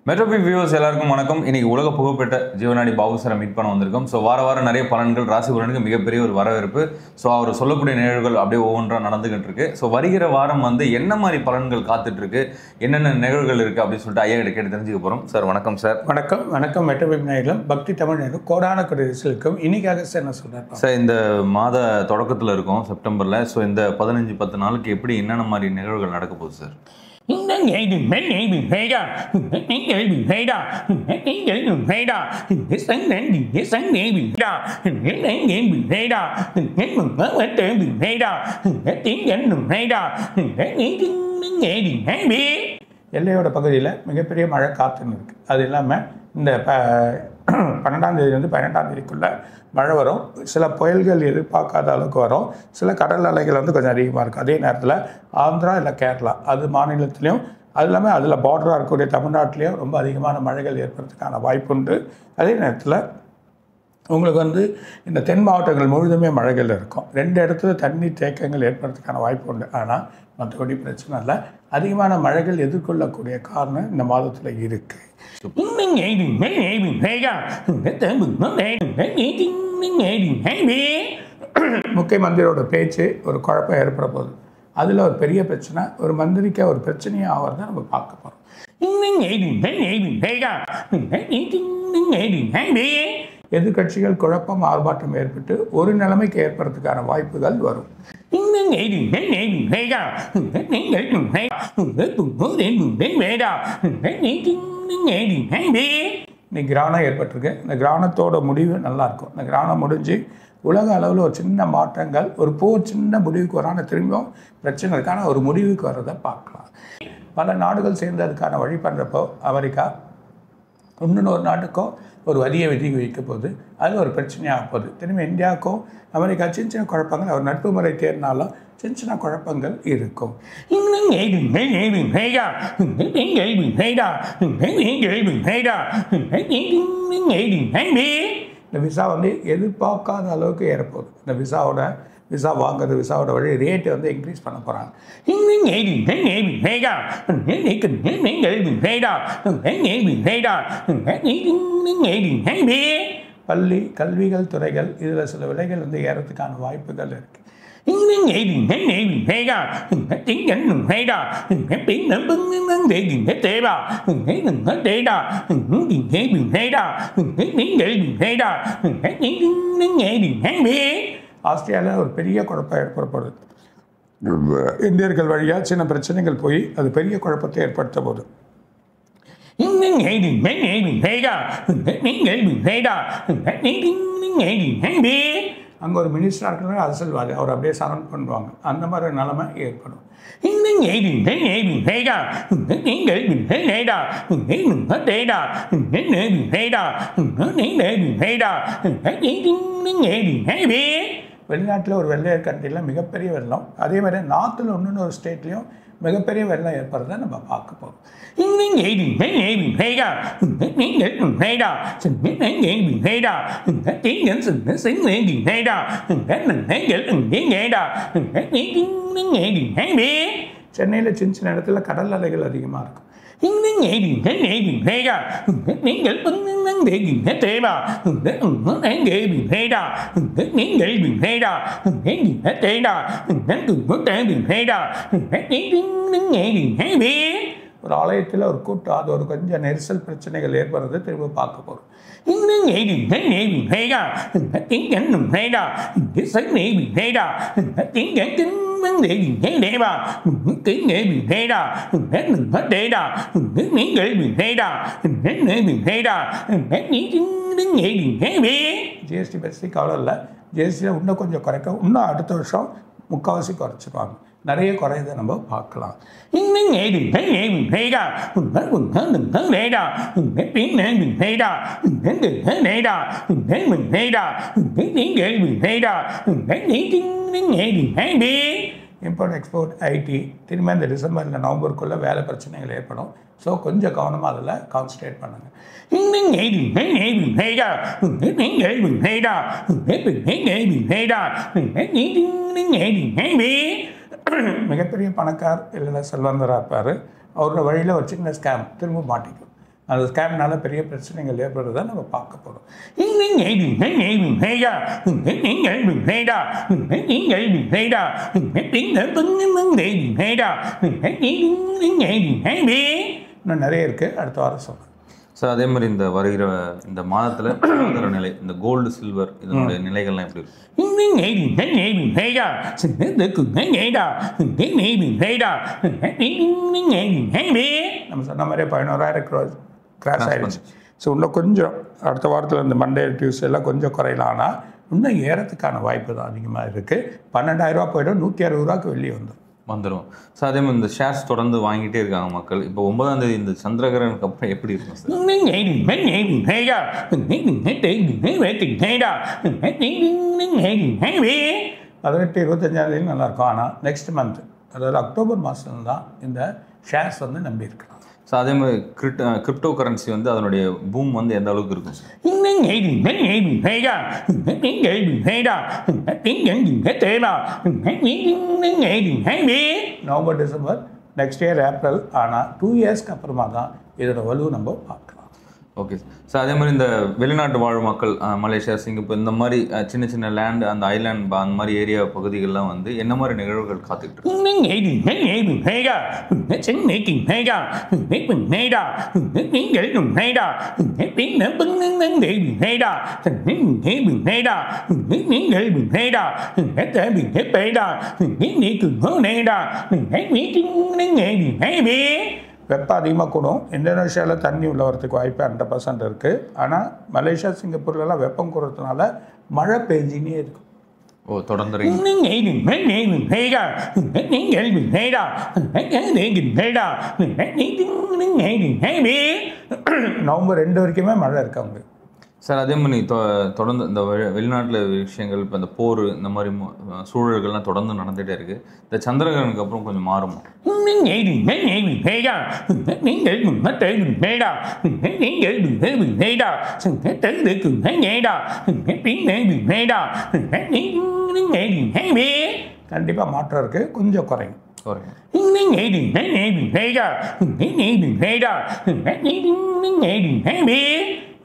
மெட்ரோபி viewers எல்லாருக்கும் வணக்கம். இன்னைக்கு உலக புகழ்பெற்ற ஜீவனாடி பாபு சாரை மீட் பண்ண வந்திருக்கோம். ஸோ வாரம் நிறைய பலன்கள் ராசி பலனுக்கு மிகப்பெரிய ஒரு வரவேற்பு. ஸோ அவர் சொல்லக்கூடிய நிகழ்வுகள் அப்படியே ஒவ்வொன்றா நடந்துகிட்டு இருக்கு. ஸோ வருகிற வாரம் என்ன மாதிரி பலன்கள் காத்துட்டு இருக்கு, என்னென்ன நிகழ்வுகள் இருக்கு அப்படின்னு சொல்லிட்டு ஐயா கிட்ட கேட்டு தெரிஞ்சுக்க போறோம். சார் வணக்கம். சார் வணக்கம். வணக்கம். மெட்ரோபி நேயர்களும் பக்தி தமிழ் நேயர்களும் கோடான இருக்கும். இன்னைக்காக சார் என்ன சொல்றாரு சார், இந்த மாத தொடக்கத்தில் இருக்கும் செப்டம்பர்ல. ஸோ இந்த 15-10 நாளுக்கு எப்படி என்னென்ன மாதிரி நிகழ்வுகள் நடக்க போகுது சார்? எல்லையோட பகுதியில் மிகப்பெரிய மழை காத்துன்னு இருக்கு. அது இல்லாமல் இந்த 12ஆம் தேதியிலேருந்து 18ஆம் தேதிக்குள்ள மழை வரும். சில புயல்கள் எதிர்பார்க்காத அளவுக்கு வரும். சில கடல் அலைகள் கொஞ்சம் அதிகமாக இருக்கும். அதே நேரத்தில் ஆந்திரா இல்லை கேரளா அது மாநிலத்திலையும், அது இல்லாமல் அதில் பார்டராக இருக்கக்கூடிய தமிழ்நாட்டிலையும் ரொம்ப அதிகமான மழைகள் ஏற்படுறதுக்கான வாய்ப்பு உண்டு. அதே நேரத்தில் உங்களுக்கு இந்த தென் மாவட்டங்கள் முழுதுமே மழைகள் இருக்கும். 2 இடத்துல தண்ணீர் தேக்கங்கள் ஏற்படுறதுக்கான வாய்ப்பு உண்டு. ஆனால் மற்றபடி பிரச்சனை இல்லை. அதிகமான மழைகள் எதிர்கொள்ளக்கூடிய காரணம் இந்த மாதத்தில் இருக்குது. முக்கிய மந்திரியோட பேச்சு ஒரு குழப்பம் ஏற்பட போகுது. அதில் ஒரு பெரிய பிரச்சனை, ஒரு மந்திரிக்கு ஒரு பிரச்சனையாக ஆகிறத நம்ம பார்க்க போகிறோம். எதிர்கட்சிகள் குழப்பம் ஆர்ப்பாட்டம் ஏற்பட்டு ஒரு நிலைமைக்கு ஏற்படுறதுக்கான வாய்ப்புகள் வரும். இன்னைக்கு கிரானம் ஏற்பட்டிருக்கு. இந்த கிரானத்தோட முடிவு நல்லாயிருக்கும். இந்த கிரானம் முடிஞ்சு உலக அளவில் ஒரு சின்ன மாற்றங்கள், ஒரு சின்ன முடிவுக்கு வரான திரும்பியும் பிரச்சனை இருக்கான ஒரு முடிவுக்கு வர்றதை பார்க்கலாம். பல நாடுகள் சேர்ந்து அதுக்கான வழி பண்ணுறப்போ அமெரிக்கா இன்னொரு நாட்டுக்கும் ஒரு வரியை விதிக்க போகுது. அது ஒரு பிரச்சனையாக போகுது. திரும்பி இந்தியாவுக்கும் அமெரிக்கா சின்ன சின்ன குழப்பங்கள், அவர் நட்பு முறை தேர்னாலும் சின்ன சின்ன குழப்பங்கள் இருக்கும். இந்த விசா எதிர்பார்க்காத அளவுக்கு ஏறப்போகுது. இந்த விசா வாங்குறது, விசாவோட வழி ரேட்டு இன்க்ரீஸ் பண்ண போகிறாங்க. பள்ளி கல்விகள் துறைகள் இதில் சில விலைகள் ஏறதுக்கான வாய்ப்புகள் இருக்குது. ஆஸ்திரேலியாவில் ஒரு பெரிய குழப்பம் ஏற்படப்படுது. இந்தியர்கள் வழியாக சின்ன பிரச்சனைகள் போய் அது பெரிய குழப்பத்தை ஏற்படுத்த போகுது. அங்கே ஒரு மினிஸ்டராக இருக்கிற அரசியல்வாதி அவர் அப்படியே சரண் பண்ணுவாங்க. அந்த மாதிரி ஒரு நிலைமை ஏற்படும். வெளிநாட்டில் ஒரு வெள்ளையர் கண்ட்ரியில் மிகப்பெரிய வெள்ளம், அதே மாதிரி நார்த்தில் இன்னொன்று ஒரு ஸ்டேட்லேயும் மிகப்பெரிய வெள்ளம் ஏற்படுறதை நம்ம பார்க்க போகிறோம். சென்னையில் சின்ன சின்ன இடத்துல கடல் அலைகள் அதிகமாக இருக்கும். ஒரு ஆலயத்தில் ஒரு கூட்டம், அது ஒரு கொஞ்சம் நெரிசல் பிரச்சனைகள் ஏற்படுறது திரும்ப பார்க்க போகிறோம். ஜிஎஸ்டி பற்றி கவலை இல்லை. ஜிஎஸ்டியில் இன்னும் கொஞ்சம் குறைக்க, இன்னும் அடுத்த வருஷம் முக்கால்வாசி குறைச்சிருவாங்க. நிறைய குறையதை நம்ம பார்க்கலாம். இம்போர்ட் எக்ஸ்போர்ட் ஐடி திரும்ப இந்த டிசம்பரில் நவம்பருக்குள்ளே வேலை பிரச்சனைகள் ஏற்படும். ஸோ கொஞ்சம் கவனமாக அதில் கான்சன்ட்ரேட் பண்ணுங்கள். மிகப்பெரிய பணக்கார் இல்லை செல்வந்தராக இருப்பார். அவரோட வழியில் ஒரு சின்ன ஸ்கேம் திரும்ப மாட்டிக்கும். அந்த ஸ்கேம்னால பெரிய பிரச்சனைகள் ஏற்படுறதை நம்ம பார்க்க போகிறோம். இன்னும் நிறைய இருக்குது, அடுத்த வாரம் சொல்கிறேன். சார் அதே மாதிரி இந்த வருகிற இந்த மாதத்தில் பொருளாதார நிலை, இந்த கோல்டு சில்வர் இதனுடைய நிலைகள்லாம் எப்படி இருக்கும்? நம்ம சொன்ன மாதிரியே 11,000 கிராஸ் ஆகிடுச்சு. ஸோ இன்னும் கொஞ்சம் அடுத்த வாரத்தில் இந்த மண்டே டியூஸ்டே எல்லாம் கொஞ்சம் குறையலாம். ஆனால் இன்னும் ஏறத்துக்கான வாய்ப்பு தான் அதிகமாக இருக்குது. 12,000 போய்டும், 160 வெளியே வந்துடும். ஸோ அதே மாதிரி இந்த ஷேர்ஸ் தொடர்ந்து வாங்கிட்டே இருக்காங்க மக்கள். இப்போ 9ஆம் தேதி இந்த சந்திரகிரகனுக்கு அப்புறம் எப்படி இருக்கும் சார்? 18-25 நல்லாயிருக்கும். ஆனால் நெக்ஸ்ட் மந்த், அதாவது அக்டோபர் மாதம் தான் இந்த ஷேர்ஸ் நம்பி இருக்கலாம். ஸோ அதே மாதிரி கிரிப்டோ கரன்சி அதனுடைய பூம் எந்த அளவுக்கு இருக்கும் sir? November, December, next year April. ஆனால் 2 இயர்ஸ்க்கு அப்புறமா தான் இதோட வலு நம்ம பார்க்கலாம். Okay sir. அதே மாதிரி இந்த வெளிநாட்டு வாழ் மக்கள் மலேசியா, சிங்கப்பூர் இந்த மாதிரி சின்ன சின்ன லேண்ட், அந்த ஐலாண்ட் அந்த மாதிரி ஏரியா பகுதிகள்லாம் என்ன மாதிரி நிகழ்வுகள் காத்துக்கிட்டு இருக்கு? வெப்பம் அதிகமாக கூடும். இந்தோனேஷியாவில் தண்ணி உள்ள வரத்துக்கு வாய்ப்பு 100% இருக்குது. ஆனால் மலேசியா, சிங்கப்பூர்லலாம் வெப்பம் கூடுறதுனால மழை பெஞ்சினே இருக்கும். தொடர்ந்து நவம்பர் 2 வரைக்குமே மழை இருக்கு அவங்க. சார் அதே மாதிரி தொடர்ந்து இந்த வெளிநாட்டில் விஷயங்கள், இப்போ இந்த போர் இந்த மாதிரி சூழல்கள்லாம் தொடர்ந்து நடந்துகிட்டே இருக்குது. இந்த சந்திரகிரகனுக்கு அப்புறம் கொஞ்சம் மாறுமா? கண்டிப்பாக மாற்றம் இருக்குது, கொஞ்சம் குறையும்.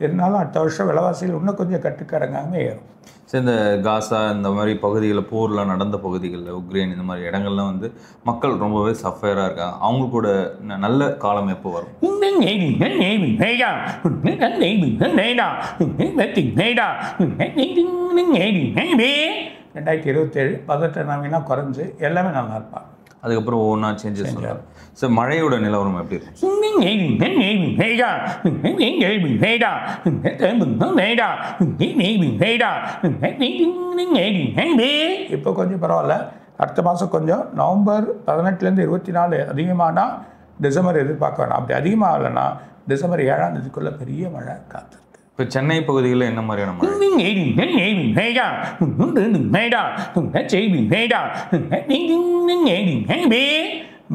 இருந்தாலும் அடுத்த வருஷம் விலைவாசிகள் இன்னும் கொஞ்சம் கட்டுக்கடங்காமல் ஏறும். சரி, இந்த காசா இந்த மாதிரி பகுதிகளில் போர்லாம் நடந்த பகுதிகளில், உக்ரைன் இந்த மாதிரி இடங்கள்லாம் மக்கள் ரொம்பவே சஃபராக இருக்காங்க. அவங்க கூட நல்ல காலம் எப்போ வரும்? 2027 18 குறைஞ்சு எல்லாமே நல்லா இருப்பாங்க. அதுக்கப்புறம் ஒவ்வொன்றா சேஞ்சஸ் வரும். சார் மழையோட நிலவரம் எப்படி இருக்கும்? இப்போ கொஞ்சம் பரவாயில்ல. அடுத்த மாதம் கொஞ்சம் நவம்பர் 18 24 அதிகமானா டிசம்பர் எதிர்பார்க்க வேணாம். அப்படி அதிகமாகலைன்னா டிசம்பர் 7ஆம் தேதிக்குள்ளே பெரிய மழை காத்து. இப்போ சென்னை பகுதிகளில் என்ன மாதிரியான மழை?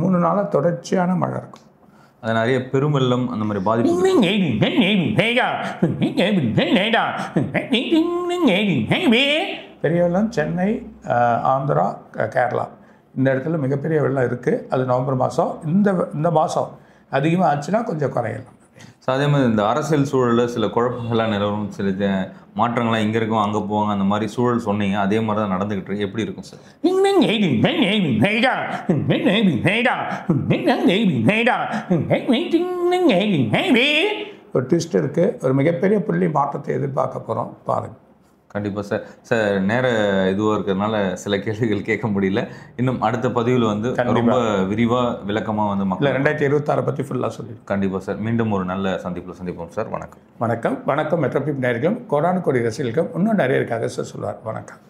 3 நாளாக தொடர்ச்சியான மழை இருக்கும். அது நிறைய பெருவெள்ளம் அந்த மாதிரி பாதிப்பு. பெரிய வெள்ளம் சென்னை, ஆந்திரா, கேரளா இந்த இடத்துல மிகப்பெரிய வெள்ளம் இருக்குது. அது நவம்பர் மாதம். இந்த மாதம் அதிகமாக ஆச்சுன்னா கொஞ்சம் குறையலாம். ஸோ அதே மாதிரி இந்த அரசியல் சூழலில் சில குழப்பங்கள்லாம் நிலவரும், சில மாற்றங்கள்லாம் இங்கே இருக்கும் அங்கே போவாங்க, அந்த மாதிரி சூழல் சொன்னீங்க. அதே மாதிரி தான் நடந்துக்கிட்டு இருக்கு. எப்படி இருக்கும் சார்? ஒரு ட்விஸ்ட் இருக்குது. ஒரு மிகப்பெரிய புள்ளி மாற்றத்தை எதிர்பார்க்க போகிறோம், பாருங்கள். கண்டிப்பாக சார். சார் நேர இதுவாக இருக்கிறதுனால சில கேள்விகள் கேட்க முடியல. இன்னும் அடுத்த பதிவில் ரொம்ப விரிவாக விளக்கமாக மக்கள் 2026 பற்றி ஃபுல்லாக சொல்லி. கண்டிப்பாக சார். மீண்டும் ஒரு நல்ல சந்திப்பில் சந்திப்போம் சார். வணக்கம். வணக்கம். மெட்ரோபிப் நேயர்களுக்கும் கோடானு கோடி ரசிகர்களுக்கும் இன்னும் நிறைய இருக்காக சார் சொல்லுவார். வணக்கம்.